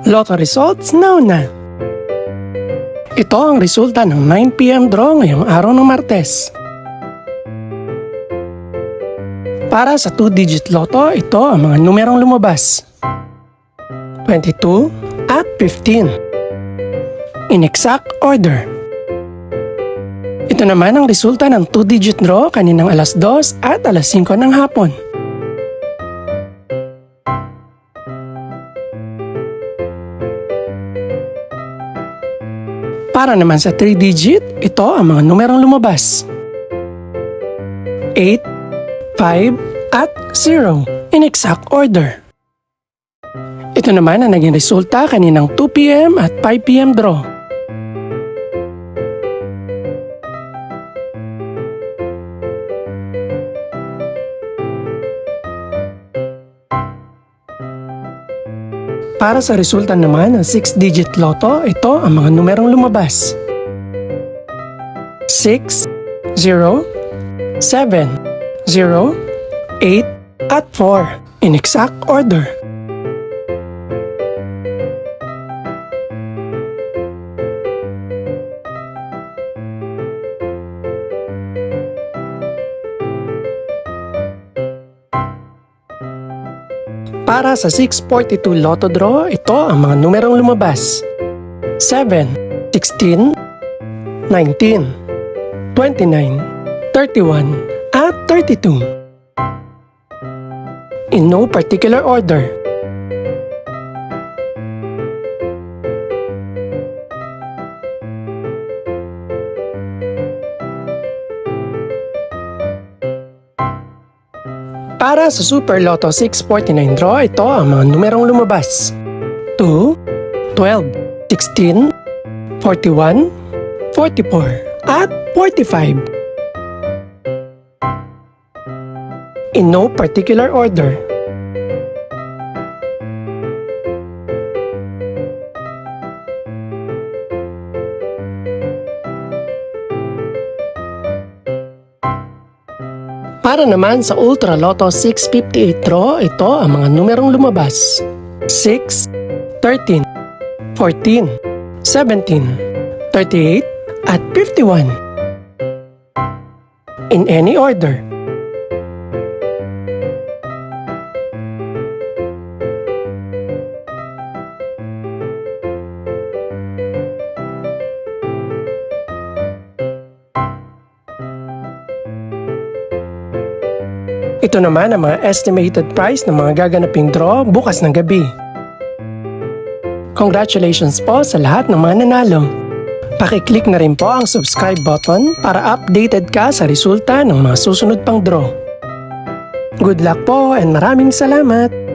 Lotto results now na! Ito ang resulta ng 9 PM draw ngayong araw ng Martes. Para sa 2-digit lotto, ito ang mga numerong lumabas. 22 at 15. In exact order. Ito naman ang resulta ng 2-digit draw kaninang alas 2 at alas 5 ng hapon. Para naman sa 3-digit, ito ang mga numerong lumabas. 8, 5, at 0 in exact order. Ito naman ang naging resulta kaninang 2 PM at 5 PM draw. Para sa resulta naman ng 6-digit lotto, ito ang mga numerong lumabas. 6, 0, 7, 0, 8, at 4 in exact order. Para sa 642 Lotto Draw, ito ang mga numerong lumabas. 7, 16, 19, 29, 31, at 32. In no particular order. Para sa Super Lotto 649 draw, ito ang mga numerong lumabas. 2, 12, 16, 41, 44, at 45. In no particular order. Para naman sa Ultra Lotto 658 draw, ito ang mga numerong lumabas. 6, 13, 14, 17, 38, at 51. In any order. Ito naman ang mga estimated price ng mga gaganaping draw bukas ng gabi. Congratulations po sa lahat ng mga nanalo. Pakiclick na rin po ang subscribe button para updated ka sa resulta ng mga susunod pang draw. Good luck po and maraming salamat!